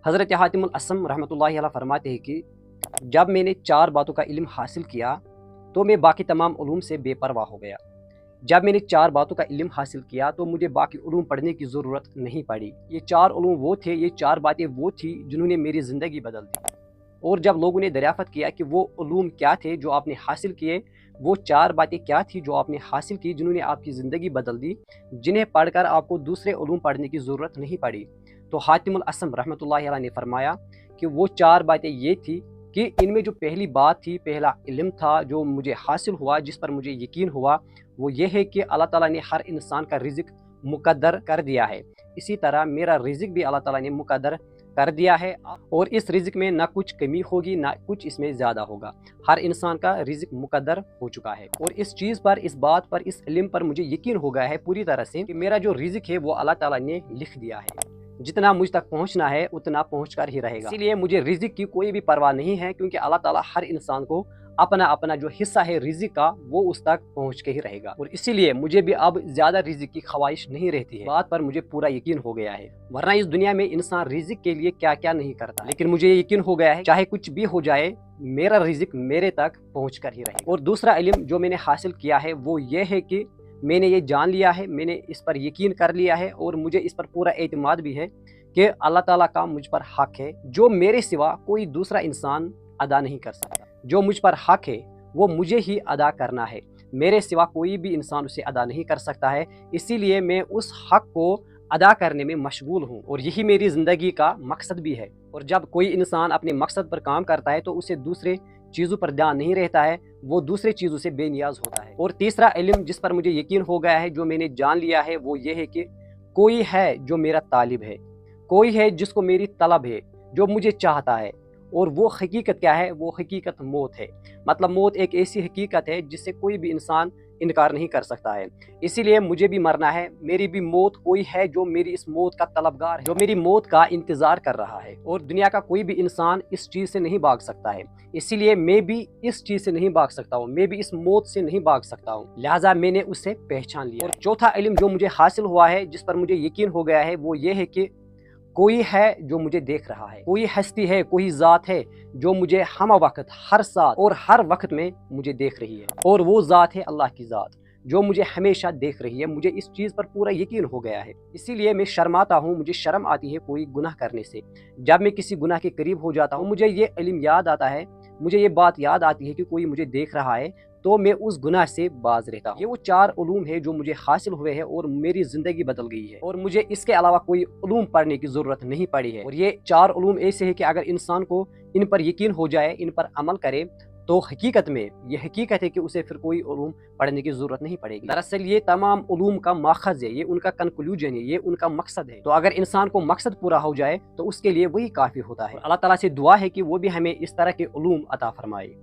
حضرت حاتم الاسم رحمۃ اللہ علیہ فرماتے ہیں کہ جب میں نے 4 باتوں کا علم حاصل کیا تو میں باقی تمام علوم سے بے پرواہ ہو گیا۔ جب میں نے 4 باتوں کا علم حاصل کیا تو مجھے باقی علوم پڑھنے کی ضرورت نہیں پڑی۔ یہ 4 علوم وہ تھے، یہ 4 باتیں وہ تھی جنہوں نے میری زندگی بدل دی۔ اور جب لوگوں نے دریافت کیا کہ وہ علوم کیا تھے جو آپ نے حاصل کیے، وہ 4 باتیں کیا تھی جو آپ نے حاصل کی جنہوں نے آپ کی زندگی بدل دی، جنہیں پڑھ کر آپ کو دوسرے علوم پڑھنے کی ضرورت نہیں پڑی، تو حاتم الاسم رحمۃ اللہ علیہ نے فرمایا کہ وہ 4 باتیں یہ تھی کہ ان میں جو پہلی بات تھی، پہلا علم تھا جو مجھے حاصل ہوا، جس پر مجھے یقین ہوا، وہ یہ ہے کہ اللہ تعالیٰ نے ہر انسان کا رزق مقدر کر دیا ہے۔ اسی طرح میرا رزق بھی اللہ تعالیٰ نے مقدر کر دیا ہے، اور اس رزق میں نہ کچھ کمی ہوگی نہ کچھ اس میں زیادہ ہوگا۔ ہر انسان کا رزق مقدر ہو چکا ہے، اور اس چیز پر، اس بات پر، اس علم پر مجھے یقین ہو گیا ہے پوری طرح سے کہ میرا جو رزق ہے وہ اللہ تعالیٰ نے لکھ دیا ہے۔ جتنا مجھ تک پہنچنا ہے اتنا پہنچ کر ہی رہے گا، اسی لیے مجھے رزق کی کوئی بھی پرواہ نہیں ہے، کیونکہ اللہ تعالیٰ ہر انسان کو اپنا اپنا جو حصہ ہے رزق کا وہ اس تک پہنچ کے ہی رہے گا، اور اسی لیے مجھے بھی اب زیادہ رزق کی خواہش نہیں رہتی ہے۔ بات پر مجھے پورا یقین ہو گیا ہے، ورنہ اس دنیا میں انسان رزق کے لیے کیا کیا نہیں کرتا، لیکن مجھے یہ یقین ہو گیا ہے چاہے کچھ بھی ہو جائے میرا رزق میرے تک پہنچ کر ہی رہے گا۔ اور دوسرا علم جو میں نے حاصل کیا ہے وہ یہ ہے کہ میں نے یہ جان لیا ہے، میں نے اس پر یقین کر لیا ہے، اور مجھے اس پر پورا اعتماد بھی ہے کہ اللہ تعالیٰ کا مجھ پر حق ہے جو میرے سوا کوئی دوسرا انسان ادا نہیں کر سکتا۔ جو مجھ پر حق ہے وہ مجھے ہی ادا کرنا ہے، میرے سوا کوئی بھی انسان اسے ادا نہیں کر سکتا ہے، اسی لیے میں اس حق کو ادا کرنے میں مشغول ہوں، اور یہی میری زندگی کا مقصد بھی ہے۔ اور جب کوئی انسان اپنے مقصد پر کام کرتا ہے تو اسے دوسرے چیزوں پر دھیان نہیں رہتا ہے، وہ دوسرے چیزوں سے بے نیاز ہوتا ہے۔ اور تیسرا علم جس پر مجھے یقین ہو گیا ہے، جو میں نے جان لیا ہے، وہ یہ ہے کہ کوئی ہے جو میرا طالب ہے، کوئی ہے جس کو میری طلب ہے، جو مجھے چاہتا ہے، اور وہ حقیقت کیا ہے؟ وہ حقیقت موت ہے۔ مطلب موت ایک ایسی حقیقت ہے جس سے کوئی بھی انسان انکار نہیں کر سکتا ہے، اسی لیے مجھے بھی مرنا ہے، میری بھی موت، کوئی ہے جو میری اس موت کا طلبگار ہے، جو میری موت کا انتظار کر رہا ہے، اور دنیا کا کوئی بھی انسان اس چیز سے نہیں بھاگ سکتا ہے، اسی لیے میں بھی اس چیز سے نہیں بھاگ سکتا ہوں، میں بھی اس موت سے نہیں بھاگ سکتا ہوں، لہٰذا میں نے اسے پہچان لیا۔ اور چوتھا علم جو مجھے حاصل ہوا ہے، جس پر مجھے یقین ہو گیا ہے، وہ یہ ہے کہ کوئی ہے جو مجھے دیکھ رہا ہے، کوئی ہستی ہے، کوئی ذات ہے جو مجھے ہم وقت، ہر ساتھ اور ہر وقت میں مجھے دیکھ رہی ہے، اور وہ ذات ہے اللہ کی ذات جو مجھے ہمیشہ دیکھ رہی ہے۔ مجھے اس چیز پر پورا یقین ہو گیا ہے، اسی لیے میں شرماتا ہوں، مجھے شرم آتی ہے کوئی گناہ کرنے سے۔ جب میں کسی گناہ کے قریب ہو جاتا ہوں مجھے یہ علم یاد آتا ہے، مجھے یہ بات یاد آتی ہے کہ کوئی مجھے دیکھ رہا ہے، تو میں اس گناہ سے باز رہتا ہوں۔ یہ وہ 4 علوم ہے جو مجھے حاصل ہوئے ہیں اور میری زندگی بدل گئی ہے، اور مجھے اس کے علاوہ کوئی علوم پڑھنے کی ضرورت نہیں پڑی ہے۔ اور یہ 4 علوم ایسے ہیں کہ اگر انسان کو ان پر یقین ہو جائے، ان پر عمل کرے، تو حقیقت میں یہ حقیقت ہے کہ اسے پھر کوئی علوم پڑھنے کی ضرورت نہیں پڑے گی۔ دراصل یہ تمام علوم کا ماخذ ہے، یہ ان کا کنکلوژن ہے، یہ ان کا مقصد ہے۔ تو اگر انسان کو مقصد پورا ہو جائے تو اس کے لیے وہی کافی ہوتا ہے۔ اللہ تعالیٰ سے دعا ہے کہ وہ بھی ہمیں اس طرح کے علوم عطا فرمائے۔